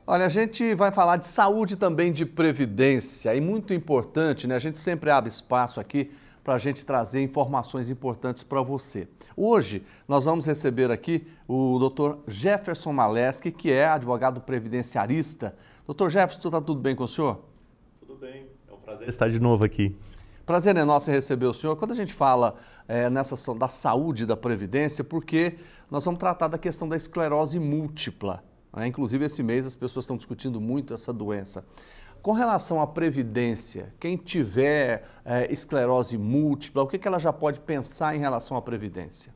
Olha, a gente vai falar de saúde também, de previdência, e muito importante, né? A gente sempre abre espaço aqui para a gente trazer informações importantes para você. Hoje, nós vamos receber aqui o Dr. Jefferson Maleski, que é advogado previdenciarista. Dr. Jefferson, está tudo bem com o senhor? Tudo bem, é um prazer estar de novo aqui. Prazer é nosso em receber o senhor. Quando a gente fala nessa questão da saúde e da previdência, porque nós vamos tratar da questão da esclerose múltipla. Inclusive, esse mês as pessoas estão discutindo muito essa doença. Com relação à previdência, quem tiver esclerose múltipla, o que ela já pode pensar em relação à previdência?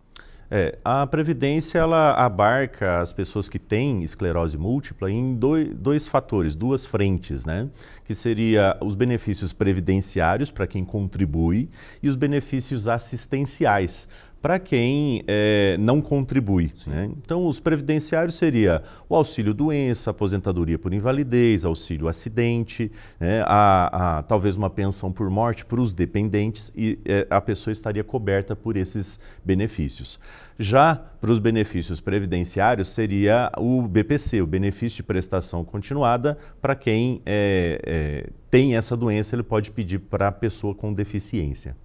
A previdência ela abarca as pessoas que têm esclerose múltipla em dois fatores, duas frentes, né? Que seria os benefícios previdenciários para quem contribui e os benefícios assistenciais para quem não contribui, né? Então, os previdenciários seria o auxílio-doença, aposentadoria por invalidez, auxílio-acidente, né? Talvez uma pensão por morte para os dependentes e a pessoa estaria coberta por esses benefícios. Já para os benefícios previdenciários seria o BPC, o benefício de prestação continuada, para quem tem essa doença, ele pode pedir para a pessoa com deficiência.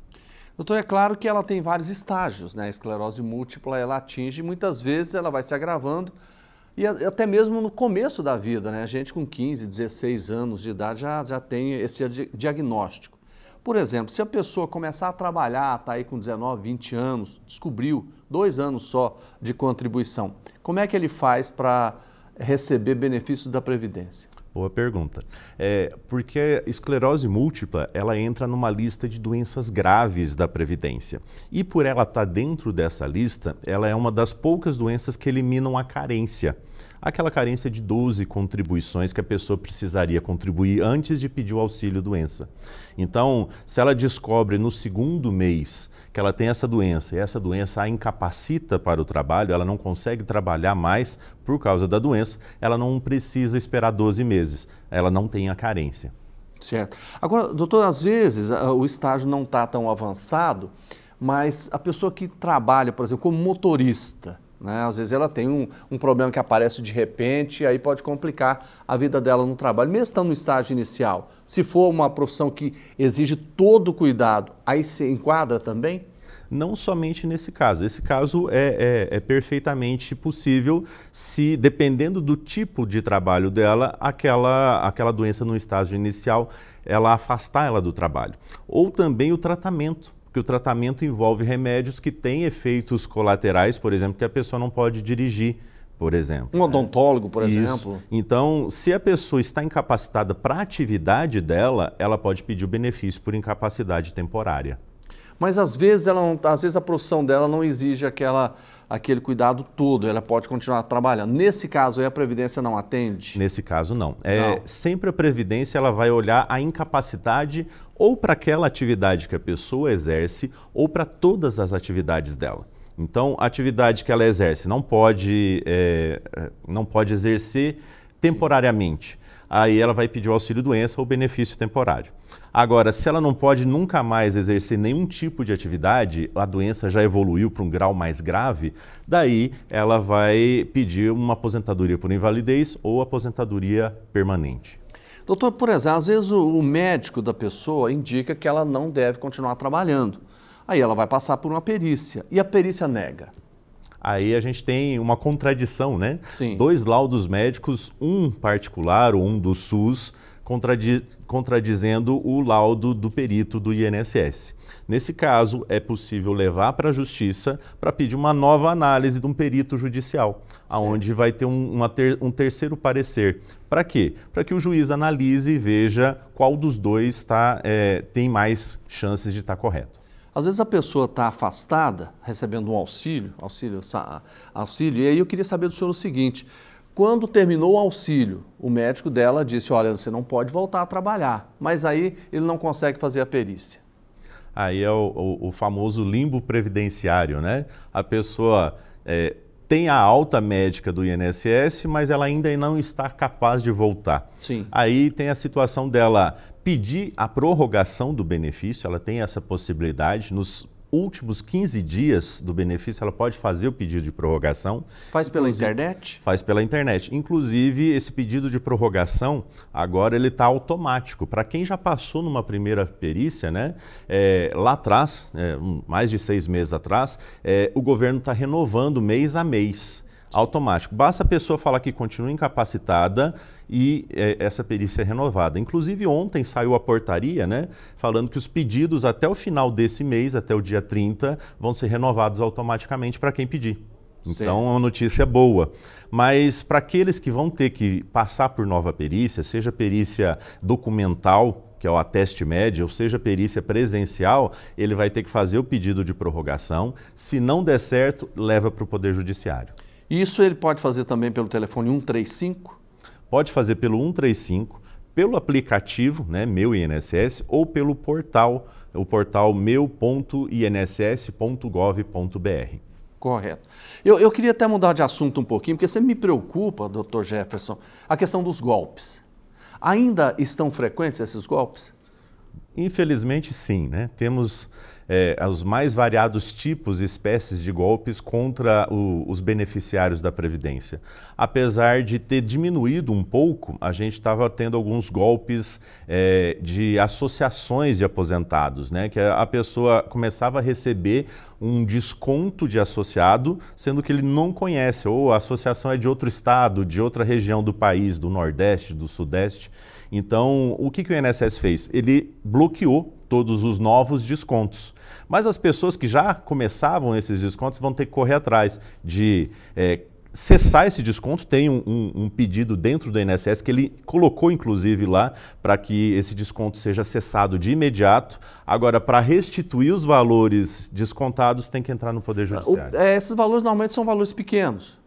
Doutor, é claro que ela tem vários estágios, né? A esclerose múltipla, ela atinge, muitas vezes ela vai se agravando e até mesmo no começo da vida, né? A gente com 15, 16 anos de idade já tem esse diagnóstico. Por exemplo, se a pessoa começar a trabalhar, está aí com 19, 20 anos, descobriu 2 anos só de contribuição, como é que ele faz para receber benefícios da Previdência? Boa pergunta. Porque a esclerose múltipla, ela entra numa lista de doenças graves da Previdência. E por ela estar dentro dessa lista, ela é uma das poucas doenças que eliminam a carência. Aquela carência de 12 contribuições que a pessoa precisaria contribuir antes de pedir o auxílio-doença. Então, se ela descobre no segundo mês que ela tem essa doença e essa doença a incapacita para o trabalho, ela não consegue trabalhar mais por causa da doença, ela não precisa esperar 12 meses, ela não tem a carência. Certo. Agora, doutor, às vezes o estágio não está tão avançado, mas a pessoa que trabalha, por exemplo, como motorista, né? Às vezes ela tem um problema que aparece de repente e aí pode complicar a vida dela no trabalho, mesmo estando no estágio inicial. Se for uma profissão que exige todo o cuidado, aí se enquadra também? Não somente nesse caso. Esse caso é perfeitamente possível se, dependendo do tipo de trabalho dela, aquela doença no estágio inicial, ela afastar ela do trabalho. Ou também o tratamento. Porque o tratamento envolve remédios que têm efeitos colaterais, por exemplo, que a pessoa não pode dirigir, por exemplo. Um odontólogo, por Isso. exemplo. Então, se a pessoa está incapacitada para a atividade dela, ela pode pedir o benefício por incapacidade temporária. Mas às vezes a profissão dela não exige aquele cuidado todo, ela pode continuar trabalhando. Nesse caso aí a Previdência não atende? Nesse caso não. Sempre a Previdência ela vai olhar a incapacidade ou para aquela atividade que a pessoa exerce ou para todas as atividades dela. Então, a atividade que ela exerce não pode exercer temporariamente. Aí ela vai pedir o auxílio-doença ou benefício temporário. Agora, se ela não pode nunca mais exercer nenhum tipo de atividade, a doença já evoluiu para um grau mais grave, daí ela vai pedir uma aposentadoria por invalidez ou aposentadoria permanente. Doutor, por exemplo, às vezes o médico da pessoa indica que ela não deve continuar trabalhando. Aí ela vai passar por uma perícia e a perícia nega. Aí a gente tem uma contradição, né? Sim. 2 laudos médicos, um particular ou um do SUS, contradizendo o laudo do perito do INSS. Nesse caso, é possível levar para a Justiça para pedir uma nova análise de um perito judicial, onde vai ter um terceiro parecer. Para quê? Para que o juiz analise e veja qual dos dois tem mais chances de estar correto. Às vezes a pessoa está afastada, recebendo um auxílio, e aí eu queria saber do senhor o seguinte: quando terminou o auxílio, o médico dela disse, olha, você não pode voltar a trabalhar, mas aí ele não consegue fazer a perícia. Aí é o famoso limbo previdenciário, né? A pessoa tem a alta médica do INSS, mas ela ainda não está capaz de voltar. Sim. Aí tem a situação dela pedir a prorrogação do benefício, ela tem essa possibilidade. Nos últimos 15 dias do benefício, ela pode fazer o pedido de prorrogação. Faz pela internet? Faz pela internet. Inclusive, esse pedido de prorrogação, agora ele está automático. Para quem já passou numa primeira perícia, né, lá atrás, mais de 6 meses atrás, o governo está renovando mês a mês. Automático. Basta a pessoa falar que continua incapacitada e essa perícia é renovada. Inclusive ontem saiu a portaria, né, falando que os pedidos até o final desse mês, até o dia 30, vão ser renovados automaticamente para quem pedir. Então é uma notícia boa. Mas para aqueles que vão ter que passar por nova perícia, seja perícia documental, que é o ateste médio, ou seja, perícia presencial, ele vai ter que fazer o pedido de prorrogação. Se não der certo, leva para o Poder Judiciário. Isso ele pode fazer também pelo telefone 135? Pode fazer pelo 135, pelo aplicativo, né, Meu INSS, ou pelo portal, o portal meu.inss.gov.br. Correto. Eu queria até mudar de assunto um pouquinho, porque sempre me preocupa, Dr. Jefferson, a questão dos golpes. Ainda estão frequentes esses golpes? Infelizmente, sim, né? Temos os mais variados tipos e espécies de golpes contra os beneficiários da Previdência. Apesar de ter diminuído um pouco, a gente estava tendo alguns golpes de associações de aposentados, né? Que a pessoa começava a receber um desconto de associado, sendo que ele não conhece, ou a associação é de outro estado, de outra região do país, do Nordeste, do Sudeste. Então, o que o INSS fez? Ele bloqueou todos os novos descontos. Mas as pessoas que já começavam esses descontos vão ter que correr atrás de cessar esse desconto. Tem um pedido dentro do INSS que ele colocou, inclusive, lá para que esse desconto seja cessado de imediato. Agora, para restituir os valores descontados, tem que entrar no Poder Judiciário. Esses valores normalmente são valores pequenos.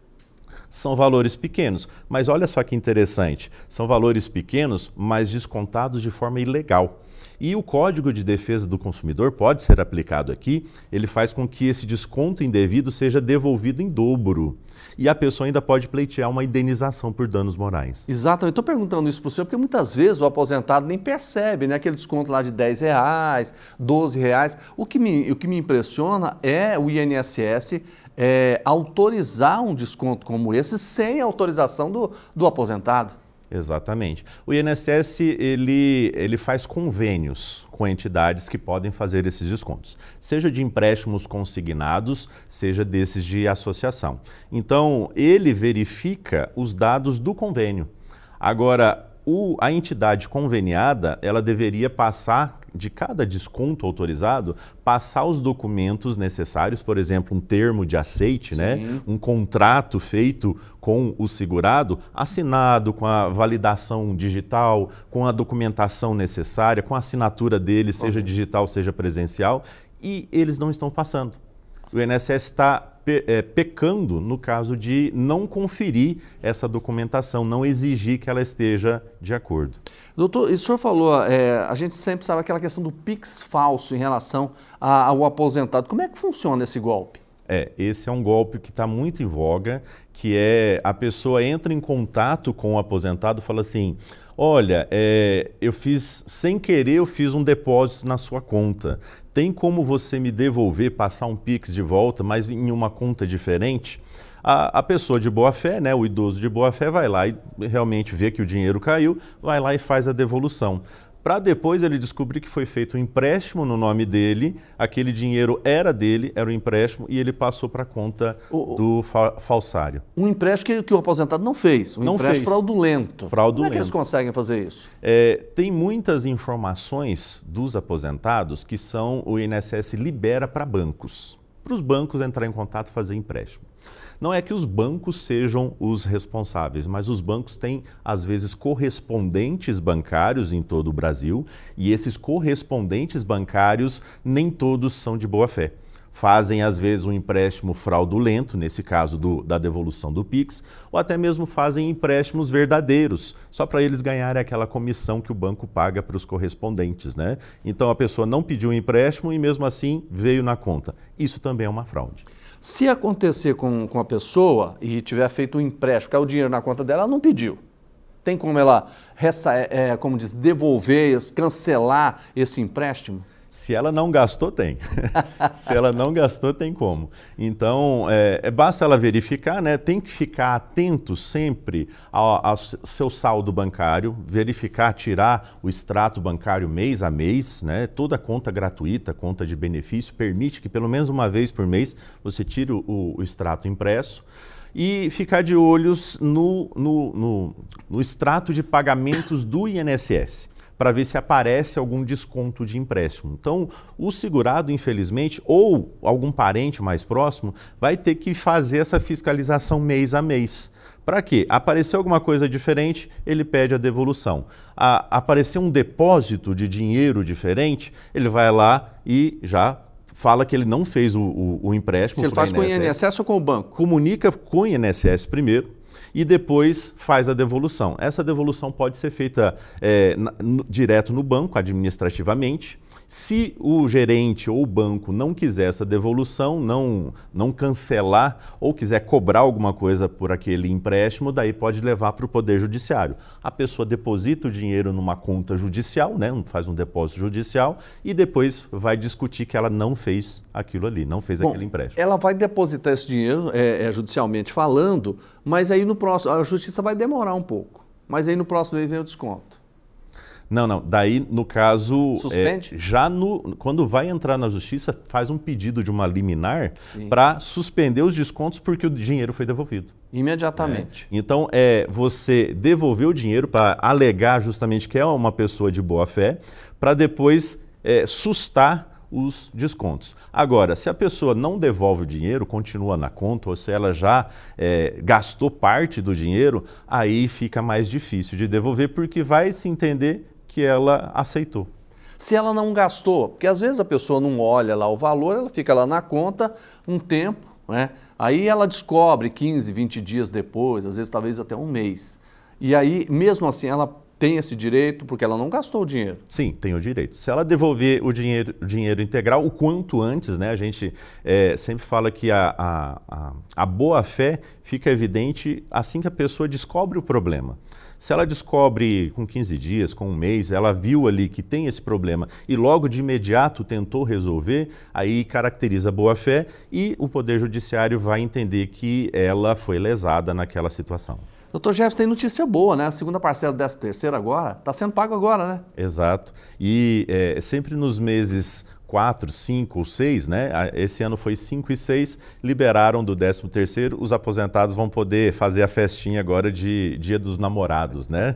São valores pequenos, mas olha só que interessante, são valores pequenos, mas descontados de forma ilegal. E o Código de Defesa do Consumidor pode ser aplicado aqui, ele faz com que esse desconto indevido seja devolvido em dobro. E a pessoa ainda pode pleitear uma indenização por danos morais. Exatamente, estou perguntando isso para o senhor, porque muitas vezes o aposentado nem percebe, né? Aquele desconto lá de R$10, R$12. O que me impressiona é o INSS autorizar um desconto como esse sem autorização do aposentado. Exatamente. O INSS ele faz convênios com entidades que podem fazer esses descontos, seja de empréstimos consignados, seja desses de associação. Então, ele verifica os dados do convênio. Agora, a entidade conveniada, ela deveria passar, de cada desconto autorizado, passar os documentos necessários, por exemplo, um termo de aceite, né? Um contrato feito com o segurado, assinado com a validação digital, com a documentação necessária, com a assinatura dele, seja digital, seja presencial, e eles não estão passando. O INSS está pecando no caso de não conferir essa documentação, não exigir que ela esteja de acordo. Doutor, o senhor falou, a gente sempre sabe aquela questão do Pix falso em relação ao aposentado. Como é que funciona esse golpe? Esse é um golpe que está muito em voga, que a pessoa entra em contato com o aposentado e fala assim, olha, eu fiz, sem querer, eu fiz um depósito na sua conta. Tem como você me devolver, passar um Pix de volta, mas em uma conta diferente? A pessoa de boa fé, né, o idoso de boa fé, vai lá e realmente vê que o dinheiro caiu, vai lá e faz a devolução. Para depois ele descobrir que foi feito um empréstimo no nome dele, aquele dinheiro era dele, era um empréstimo, e ele passou para a conta do falsário. Um empréstimo que o aposentado não fez, não empréstimo fez. Fraudulento. Fraudulento. Como é que eles conseguem fazer isso? Tem muitas informações dos aposentados que o INSS libera para bancos. Para os bancos entrar em contato e fazer empréstimo. Não é que os bancos sejam os responsáveis, mas os bancos têm, às vezes, correspondentes bancários em todo o Brasil, e esses correspondentes bancários nem todos são de boa fé. Fazem, às vezes, um empréstimo fraudulento, nesse caso da devolução do Pix, ou até mesmo fazem empréstimos verdadeiros, só para eles ganharem aquela comissão que o banco paga para os correspondentes, né? Então a pessoa não pediu um empréstimo e mesmo assim veio na conta. Isso também é uma fraude. Se acontecer com a pessoa e tiver feito um empréstimo, caiu o dinheiro na conta dela, ela não pediu. Tem como ela, como diz, devolver, cancelar esse empréstimo? Se ela não gastou, tem. Se ela não gastou, tem como. Então, basta ela verificar, né? Tem que ficar atento sempre ao seu saldo bancário, verificar, tirar o extrato bancário mês a mês, né? Toda conta gratuita, conta de benefício, permite que pelo menos uma vez por mês você tire o extrato impresso. E ficar de olhos no extrato de pagamentos do INSS, para ver se aparece algum desconto de empréstimo. Então, o segurado, infelizmente, ou algum parente mais próximo, vai ter que fazer essa fiscalização mês a mês. Para quê? Apareceu alguma coisa diferente, ele pede a devolução. Apareceu um depósito de dinheiro diferente, ele vai lá e já fala que ele não fez o empréstimo. Se ele faz com o INSS ou com o banco? Comunica com o INSS primeiro e depois faz a devolução. Essa devolução pode ser feita direto no banco, administrativamente. Se o gerente ou o banco não quiser essa devolução, não cancelar ou quiser cobrar alguma coisa por aquele empréstimo, daí pode levar para o Poder Judiciário. A pessoa deposita o dinheiro numa conta judicial, né, faz um depósito judicial e depois vai discutir que ela não fez aquilo ali, não fez aquele empréstimo. Ela vai depositar esse dinheiro, judicialmente falando, mas aí no próximo, a justiça vai demorar um pouco, mas aí no próximo mês vem o desconto. Não. Daí, no caso, suspende? Quando vai entrar na justiça, faz um pedido de uma liminar para suspender os descontos porque o dinheiro foi devolvido. Imediatamente. Então, você devolver o dinheiro para alegar justamente que é uma pessoa de boa fé, para depois sustar os descontos. Agora, se a pessoa não devolve o dinheiro, continua na conta, ou se ela já gastou parte do dinheiro, aí fica mais difícil de devolver, porque vai se entender que ela aceitou. Se ela não gastou, porque às vezes a pessoa não olha lá o valor, ela fica lá na conta um tempo, né? Aí ela descobre 15, 20 dias depois, às vezes talvez até um mês. E aí, mesmo assim, ela tem esse direito porque ela não gastou o dinheiro. Sim, tem o direito. Se ela devolver o dinheiro integral, o quanto antes, né? A gente sempre fala que a boa-fé fica evidente assim que a pessoa descobre o problema. Se ela descobre com 15 dias, com um mês, ela viu ali que tem esse problema e logo de imediato tentou resolver, aí caracteriza a boa-fé e o Poder Judiciário vai entender que ela foi lesada naquela situação. Doutor Jefferson, tem notícia boa, né? A segunda parcela do 13º agora, está sendo pago agora, né? Exato. E sempre nos meses 4, 5 ou 6, né? Esse ano foi 5 e 6, liberaram do 13º, os aposentados vão poder fazer a festinha agora de Dia dos Namorados, né?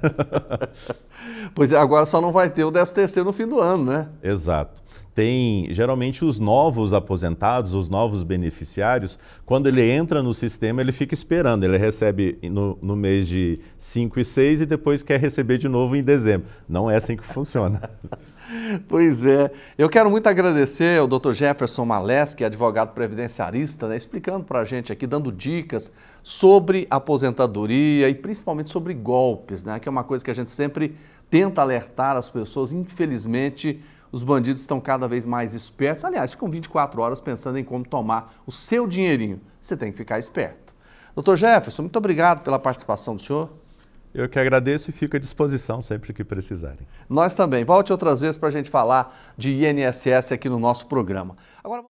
Pois é, agora só não vai ter o 13º no fim do ano, né? Exato. Tem, geralmente, os novos aposentados, os novos beneficiários, quando ele entra no sistema, ele fica esperando. Ele recebe no mês de 5 e 6 e depois quer receber de novo em dezembro. Não é assim que funciona. Pois é. Eu quero muito agradecer ao Dr. Jefferson Maleski, que é advogado previdenciarista, né, explicando para a gente aqui, dando dicas sobre aposentadoria e principalmente sobre golpes, né, que é uma coisa que a gente sempre tenta alertar as pessoas. Infelizmente, os bandidos estão cada vez mais espertos. Aliás, ficam 24 horas pensando em como tomar o seu dinheirinho. Você tem que ficar esperto. Dr. Jefferson, muito obrigado pela participação do senhor. Eu que agradeço e fico à disposição sempre que precisarem. Nós também. Volte outras vezes para a gente falar de INSS aqui no nosso programa. Agora...